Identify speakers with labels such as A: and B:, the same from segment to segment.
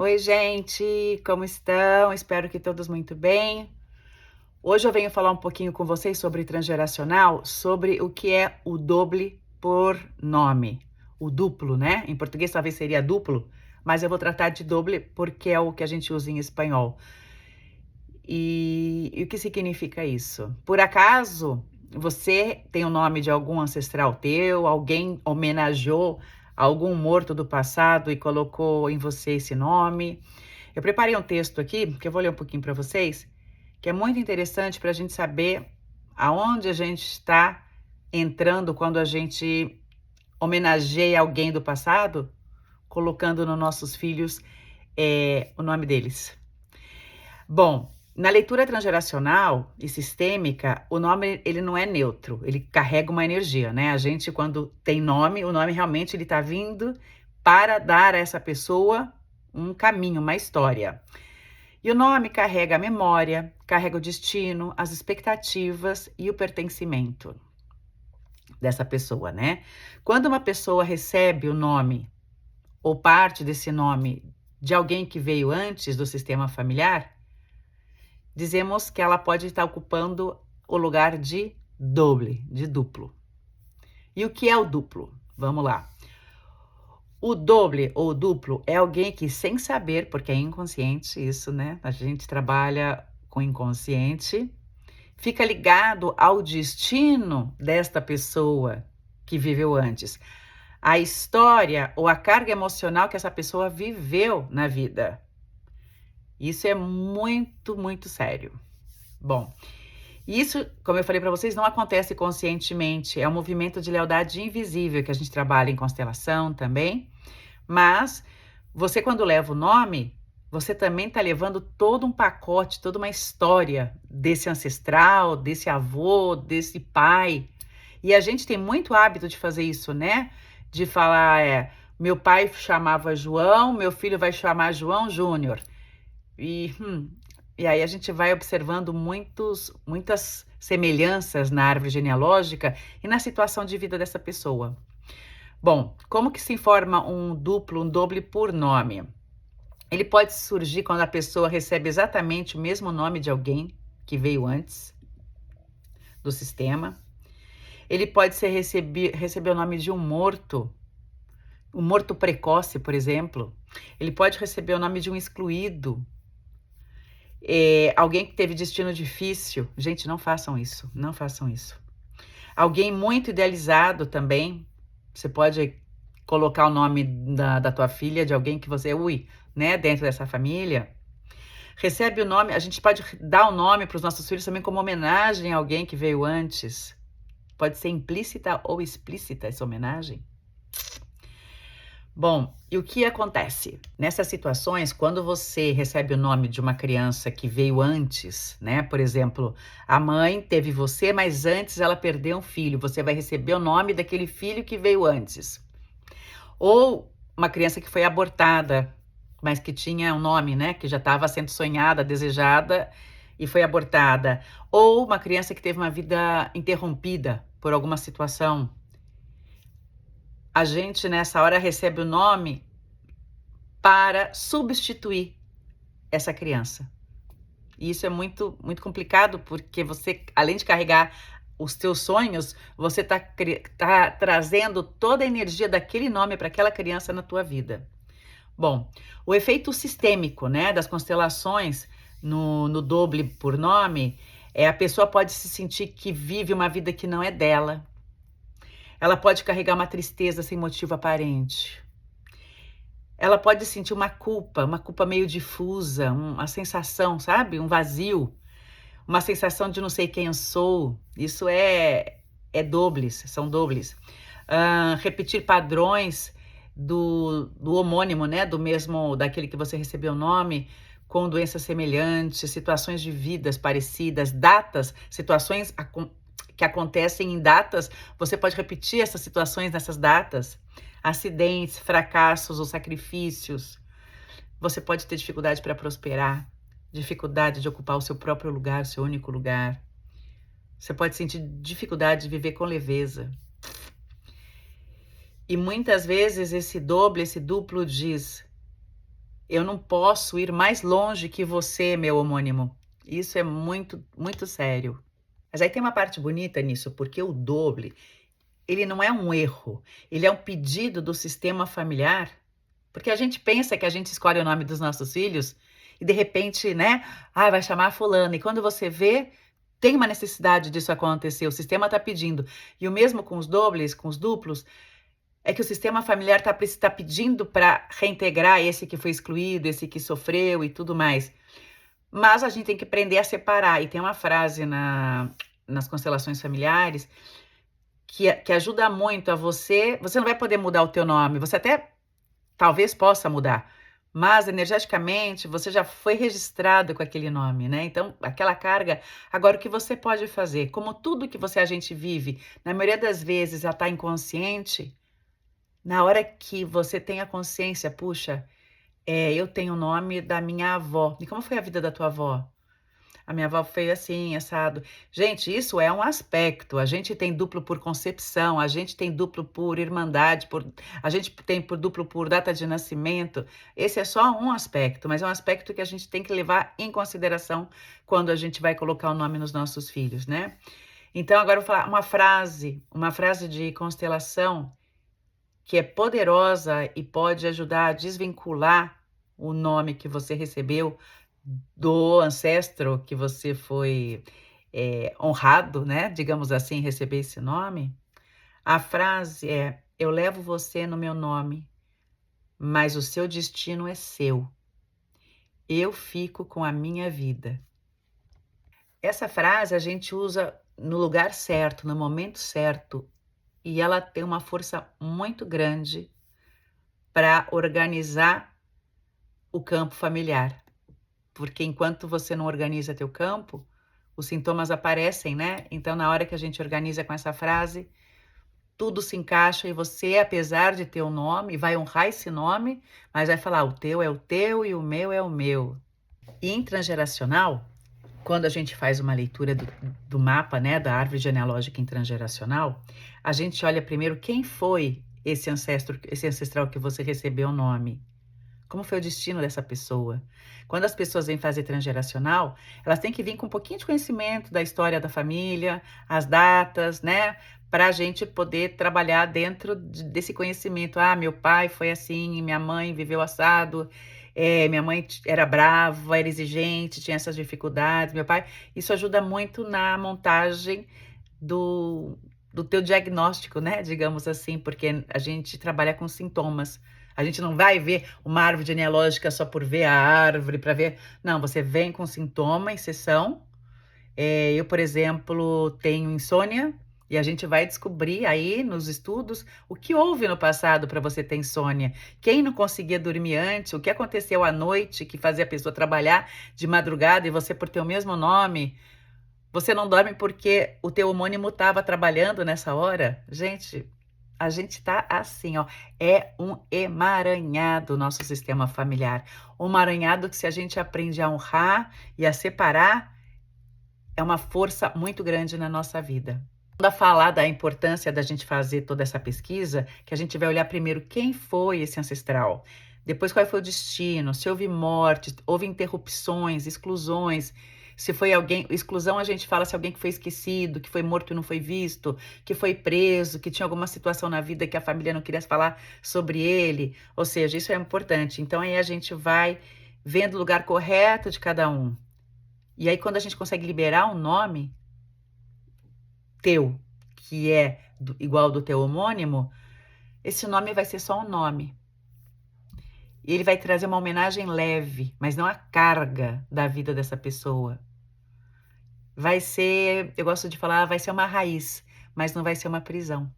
A: Oi, gente, como estão? Espero que todos muito bem. Hoje eu venho falar um pouquinho com vocês sobre transgeracional, sobre o que é o doble por nome. O duplo, né? Em português talvez seria duplo, mas eu vou tratar de doble porque é o que a gente usa em espanhol. E o que significa isso? Por acaso você tem o nome de algum ancestral teu, alguém homenageou algum morto do passado e colocou em você esse nome? Eu preparei um texto aqui, que eu vou ler um pouquinho para vocês, que é muito interessante para a gente saber aonde a gente está entrando quando a gente homenageia alguém do passado, colocando nos nossos filhos o nome deles. Bom, na leitura transgeracional e sistêmica, o nome ele não é neutro, ele carrega uma energia, né? A gente quando tem nome, o nome realmente ele está vindo para dar a essa pessoa um caminho, uma história. E o nome carrega a memória, carrega o destino, as expectativas e o pertencimento dessa pessoa, né? Quando uma pessoa recebe o nome ou parte desse nome de alguém que veio antes do sistema familiar, dizemos que ela pode estar ocupando o lugar de doble, de duplo. E o que é o duplo? Vamos lá. O doble ou duplo é alguém que, sem saber, porque é inconsciente isso, né? A gente trabalha com inconsciente, fica ligado ao destino desta pessoa que viveu antes, a história ou a carga emocional que essa pessoa viveu na vida. Isso é muito, muito sério. Bom, isso, como eu falei para vocês, não acontece conscientemente, é um movimento de lealdade invisível que a gente trabalha em constelação também. Mas você, quando leva o nome, você também está levando todo um pacote, toda uma história desse ancestral, desse avô, desse pai. E a gente tem muito hábito de fazer isso, né? De falar, meu pai chamava João, meu filho vai chamar João Júnior. E, e aí a gente vai observando muitas semelhanças na árvore genealógica e na situação de vida dessa pessoa. Bom, como que se informa um duplo, um doble por nome? Ele pode surgir quando a pessoa recebe exatamente o mesmo nome de alguém que veio antes do sistema. Ele pode receber o nome de um morto precoce, por exemplo. Ele pode receber o nome de um excluído, alguém que teve destino difícil. Gente, não façam isso, não façam isso. Alguém muito idealizado também. Você pode colocar o nome da tua filha, de alguém que você, né, dentro dessa família. Recebe o nome, a gente pode dar o nome para os nossos filhos também como homenagem a alguém que veio antes. Pode ser implícita ou explícita essa homenagem. Bom, e o que acontece? Nessas situações, quando você recebe o nome de uma criança que veio antes, né? Por exemplo, a mãe teve você, mas antes ela perdeu um filho. Você vai receber o nome daquele filho que veio antes. Ou uma criança que foi abortada, mas que tinha um nome, né? Que já estava sendo sonhada, desejada e foi abortada. Ou uma criança que teve uma vida interrompida por alguma situação. A gente, nessa hora, recebe o nome para substituir essa criança. E isso é muito, muito complicado, porque você, além de carregar os teus sonhos, você tá trazendo toda a energia daquele nome para aquela criança na tua vida. Bom, o efeito sistêmico, né, das constelações no doble por nome, a pessoa pode se sentir que vive uma vida que não é dela. Ela pode carregar uma tristeza sem motivo aparente. Ela pode sentir uma culpa meio difusa, uma sensação, sabe? Um vazio, uma sensação de não sei quem eu sou. Isso é dobles, são dobles. Repetir padrões do homônimo, né? Do mesmo, daquele que você recebeu o nome, com doenças semelhantes, situações de vidas parecidas, datas, situações que acontecem em datas, você pode repetir essas situações nessas datas. Acidentes, fracassos ou sacrifícios. Você pode ter dificuldade para prosperar, dificuldade de ocupar o seu próprio lugar, o seu único lugar. Você pode sentir dificuldade de viver com leveza. E muitas vezes esse doble, esse duplo diz: Eu não posso ir mais longe que você, meu homônimo. Isso é muito, muito sério. Mas aí tem uma parte bonita nisso, porque o doble, ele não é um erro, ele é um pedido do sistema familiar, porque a gente pensa que a gente escolhe o nome dos nossos filhos e de repente, né, vai chamar fulano, e quando você vê, tem uma necessidade disso acontecer, o sistema está pedindo. E o mesmo com os dobles, com os duplos, é que o sistema familiar está pedindo para reintegrar esse que foi excluído, esse que sofreu e tudo mais. Mas a gente tem que aprender a separar. E tem uma frase nas constelações familiares que ajuda muito a você. Você não vai poder mudar o teu nome, você até talvez possa mudar, mas energeticamente você já foi registrado com aquele nome, né? Então, aquela carga. Agora, o que você pode fazer? Como tudo que a gente vive, na maioria das vezes já está inconsciente, na hora que você tem a consciência, puxa, eu tenho o nome da minha avó. E como foi a vida da tua avó? A minha avó foi assim, assado. Gente, isso é um aspecto. A gente tem duplo por concepção, a gente tem duplo por irmandade, a gente tem por duplo por data de nascimento. Esse é só um aspecto, mas é um aspecto que a gente tem que levar em consideração quando a gente vai colocar o nome nos nossos filhos, né? Então, agora eu vou falar uma frase de constelação que é poderosa e pode ajudar a desvincular o nome que você recebeu do ancestro que você foi honrado, né? Digamos assim, receber esse nome. A frase é: eu levo você no meu nome, mas o seu destino é seu. Eu fico com a minha vida. Essa frase a gente usa no lugar certo, no momento certo, e ela tem uma força muito grande para organizar o campo familiar. Porque enquanto você não organiza teu campo, os sintomas aparecem, né? Então, na hora que a gente organiza com essa frase, tudo se encaixa e você, apesar de ter um nome, vai honrar esse nome, mas vai falar: o teu é o teu e o meu é o meu. E em transgeracional, quando a gente faz uma leitura do mapa, né, da árvore genealógica em transgeracional, a gente olha primeiro quem foi esse ancestral que você recebeu o nome. Como foi o destino dessa pessoa? Quando as pessoas vêm fazer transgeracional, elas têm que vir com um pouquinho de conhecimento da história da família, as datas, né? Para a gente poder trabalhar dentro desse conhecimento. Meu pai foi assim, minha mãe viveu assado, minha mãe era brava, era exigente, tinha essas dificuldades, meu pai. Isso ajuda muito na montagem do teu diagnóstico, né? Digamos assim, porque a gente trabalha com sintomas. A gente não vai ver uma árvore genealógica só por ver a árvore, para ver. Não, você vem com sintoma em sessão. Eu, por exemplo, tenho insônia e a gente vai descobrir aí nos estudos o que houve no passado para você ter insônia. Quem não conseguia dormir antes, o que aconteceu à noite que fazia a pessoa trabalhar de madrugada e você, por ter o mesmo nome, você não dorme porque o teu homônimo estava trabalhando nessa hora? Gente, a gente tá assim, ó, é um emaranhado o nosso sistema familiar. Um emaranhado que, se a gente aprende a honrar e a separar, é uma força muito grande na nossa vida. Quando a falar da importância da gente fazer toda essa pesquisa, que a gente vai olhar primeiro quem foi esse ancestral, depois qual foi o destino, se houve morte, houve interrupções, exclusões, se foi alguém, exclusão a gente fala se alguém que foi esquecido, que foi morto e não foi visto, que foi preso, que tinha alguma situação na vida que a família não queria falar sobre ele, ou seja, isso é importante. Então aí a gente vai vendo o lugar correto de cada um. E aí quando a gente consegue liberar um nome teu, que é igual do teu homônimo, esse nome vai ser só um nome. E ele vai trazer uma homenagem leve, mas não a carga da vida dessa pessoa. Vai ser, eu gosto de falar, vai ser uma raiz, mas não vai ser uma prisão.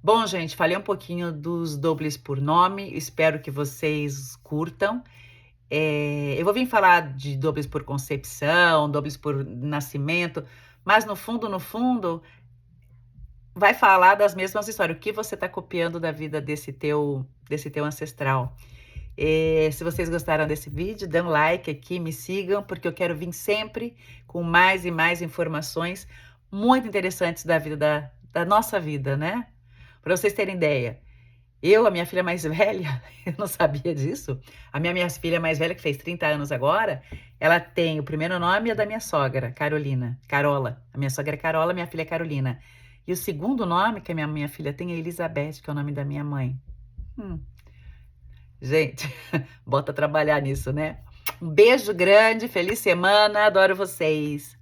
A: Bom, gente, falei um pouquinho dos dobles por nome, espero que vocês curtam. Eu vou vir falar de dobles por concepção, dobles por nascimento, mas no fundo, vai falar das mesmas histórias. O que você está copiando da vida desse teu ancestral? Se vocês gostaram desse vídeo, dê um like aqui, me sigam, porque eu quero vir sempre com mais e mais informações muito interessantes da vida, da nossa vida, né? Para vocês terem ideia. A minha filha mais velha, eu não sabia disso. A minha filha mais velha, que fez 30 anos agora, ela tem o primeiro nome é da minha sogra, Carolina, Carola. A minha sogra é Carola, minha filha é Carolina. E o segundo nome que a minha filha tem é Elizabeth, que é o nome da minha mãe. Hum, gente, bota trabalhar nisso, né? Um beijo grande, feliz semana, adoro vocês.